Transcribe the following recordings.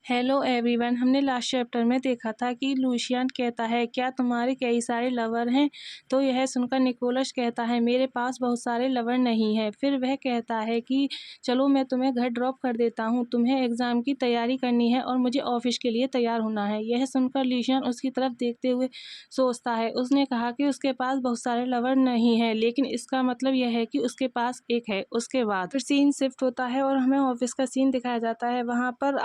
Hello everyone. हमने last chapter में देखा था कि लूशियन कहता है क्या तुम्हारे कई सारे लवर हैं। तो यह सुनकर निकोलस कहता है मेरे पास बहुत सारे लवर नहीं हैं। फिर वह कहता है कि चलो मैं तुम्हें घर ड्रॉप कर देता हूँ, तुम्हें एग्ज़ाम की तैयारी करनी है और मुझे ऑफिस के लिए तैयार होना है। यह सुनकर लूशियन उसकी तरफ देखते हुए सोचता है। उसने कहा कि उसके पास बहुत सारे लवर नहीं हैं, लेकिन इसका मतलब यह है कि उसके पास एक है। उसके बाद फिर सीन शिफ्ट होता है और हमें ऑफिस का सीन दिखाया जाता है। वहाँ पर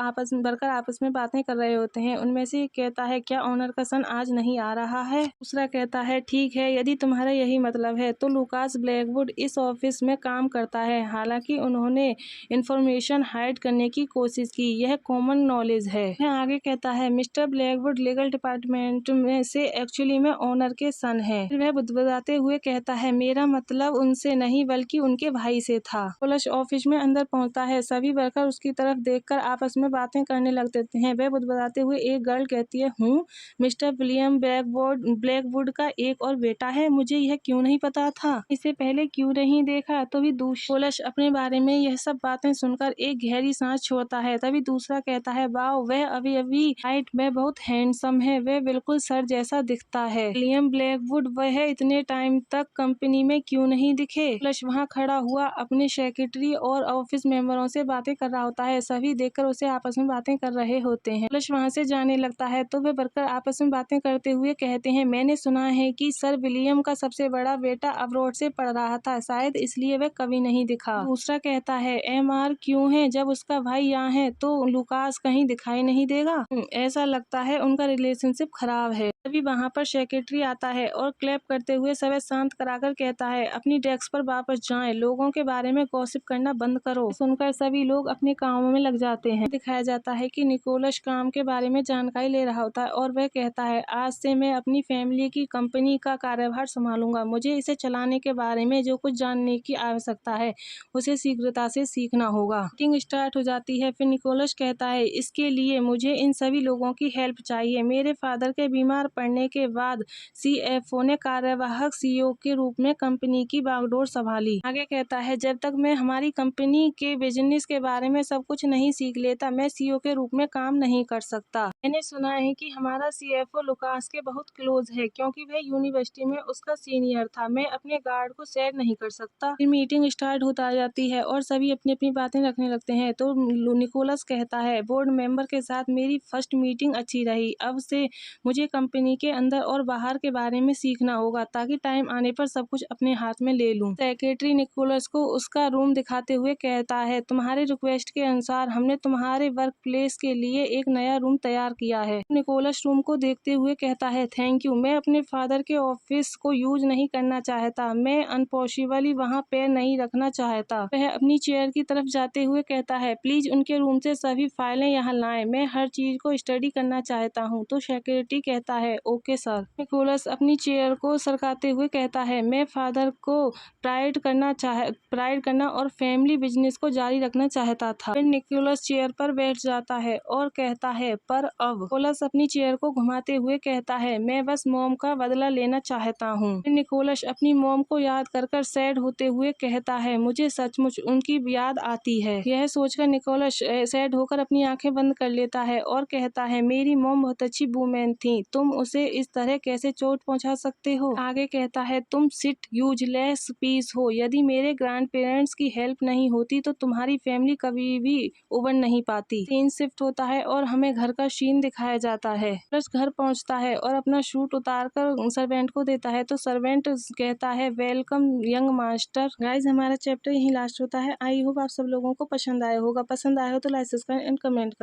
आपस में बातें कर रहे होते हैं। उनमें से एक कहता है क्या ऑनर का सन आज नहीं आ रहा है। दूसरा कहता है ठीक है, यदि तुम्हारा यही मतलब है तो लूकास ब्लैकवुड इस ऑफिस में काम करता है। हालांकि उन्होंने इंफॉर्मेशन हाइड करने की कोशिश की, यह कॉमन नॉलेज है। वह आगे कहता है मिस्टर ब्लैकवुड लीगल डिपार्टमेंट में से एक्चुअली में ऑनर के सन है। फिर वह बुदबुदाते हुए कहता है मेरा मतलब उनसे नहीं बल्कि उनके भाई से था। पुलिस ऑफिस में अंदर पहुंचता है। सभी वर्कर उसकी तरफ देखकर आपस में बातें करने लग जाते हैं। वह बुदबुदाते हुए एक गर्ल कहती है हूँ मिस्टर विलियम ब्लैकवुड का एक और बेटा है, मुझे यह क्यों नहीं पता था, इसे पहले क्यों नहीं देखा। तभी पुलिस अपने बारे में यह सब बातें सुनकर एक गहरी सांस छोड़ता है। तभी दूसरा कहता है वाह, वह अभी अभी हाइट में बहुत हैंडसम है, वह बिल्कुल सर जैसा दिखता है। विलियम ब्लैकवुड वह इतने टाइम तक कंपनी में क्यों नहीं दिखे। पुलिस वहाँ खड़ा हुआ अपने सेक्रेटरी और ऑफिस मेंबरों से बातें कर रहा होता है। सभी देखकर उसे आपस में बातें कर रहे होते हैं। पुलिस वहाँ से जाने लगता है तो वे वर्कर आपस में बातें करते हुए कहते हैं मैंने सुना है कि सर विलियम का सबसे बड़ा बेटा अब्रॉड से पढ़ रहा था, शायद इसलिए वह कभी नहीं दिखा। दूसरा कहता है MR क्यों है, जब उसका भाई यहाँ है तो लूकास कहीं दिखाई नहीं देगा। ऐसा लगता है उनका रिलेशनशिप खराब है। तभी वहाँ पर सेक्रेटरी आता है और क्लैप करते हुए सभी शांत कराकर कहता है अपनी डेस्क पर वापस जाएं, लोगों के बारे में गॉसिप करना बंद करो। सुनकर सभी लोग अपने कामों में लग जाते हैं। दिखाया जाता है कि निकोलस काम के बारे में जानकारी ले रहा होता है और वह कहता है आज से मैं अपनी फैमिली की कंपनी का कार्यभार संभालूंगा, मुझे इसे चलाने के बारे में जो कुछ जानने की आवश्यकता है उसे शीघ्रता से सीखना होगा। मीटिंग स्टार्ट हो जाती है। फिर निकोलस कहता है इसके लिए मुझे इन सभी लोगों की हेल्प चाहिए। मेरे फादर के बीमार पड़ने के बाद CFO ने कार्यवाहक CEO के रूप में कंपनी की बागडोर संभाली। आगे कहता है जब तक मैं हमारी कंपनी के बिजनेस के बारे में सब कुछ नहीं सीख लेता मैं CEO के रूप में काम नहीं कर सकता। मैंने सुना है कि हमारा CFO लुकास के बहुत क्लोज है क्योंकि वह यूनिवर्सिटी में उसका सीनियर था। मैं अपने गार्ड को शेयर नहीं कर सकता। फिर मीटिंग स्टार्ट होता जाती है और सभी अपनी अपनी बातें रखने लगते हैं। तो निकोलस कहता है बोर्ड मेंबर के साथ मेरी फर्स्ट मीटिंग अच्छी रही, अब से मुझे कंपनी के अंदर और बाहर के बारे में सीखना होगा ताकि टाइम आने पर सब कुछ अपने हाथ में ले लूं। सेक्रेटरी निकोलस को उसका रूम दिखाते हुए कहता है तुम्हारे रिक्वेस्ट के अनुसार हमने तुम्हारे वर्क प्लेस के लिए एक नया रूम तैयार किया है। निकोलस रूम को देखते हुए कहता है थैंक यू, मैं अपने फादर के ऑफिस को यूज नहीं करना चाहता, मैं अनपॉसिबली वहाँ पैर नहीं रखना चाहता। वह अपनी चेयर की तरफ जाते हुए कहता है प्लीज उनके रूम से सभी फाइलें यहाँ लाएं, मैं हर चीज को स्टडी करना चाहता हूँ। तो सेक्रेटरी कहता है ओके सर। निकोलस अपनी चेयर को सरकाते हुए कहता है मैं फादर को प्राइड करना और फैमिली बिजनेस को जारी रखना चाहता था। फिर निकोलस चेयर पर बैठ जाता है और कहता है पर अब। निकोलस अपनी चेयर को घुमाते हुए कहता है मैं बस मॉम का बदला लेना चाहता हूँ। फिर निकोलस अपनी मॉम को याद कर सैड होते हुए कहता है मुझे सचमुच उनकी याद आती है। यह सोचकर निकोलस सैड होकर अपनी आंखें बंद कर लेता है और कहता है मेरी मॉम बहुत अच्छी वूमेन थी, तुम उसे इस तरह कैसे चोट पहुंचा सकते हो। आगे कहता है तुम सिट यूजलेस पीस हो, यदि मेरे ग्रैंड पेरेंट्स की हेल्प नहीं होती तो तुम्हारी फैमिली कभी भी उबर नहीं पाती। सीन शिफ्ट होता है और हमें घर का सीन दिखाया जाता है। प्लस घर पहुंचता है और अपना सूट उतार कर सर्वेंट को देता है तो सर्वेंट कहता है वेलकम यंग मास्टर। गाइज हमारा चैप्टर यही लास्ट होता है। आई होप आप सब लोगों को पसंद आया होगा। पसंद आया हो तो लाइक सब्सक्राइब एंड कमेंट कर।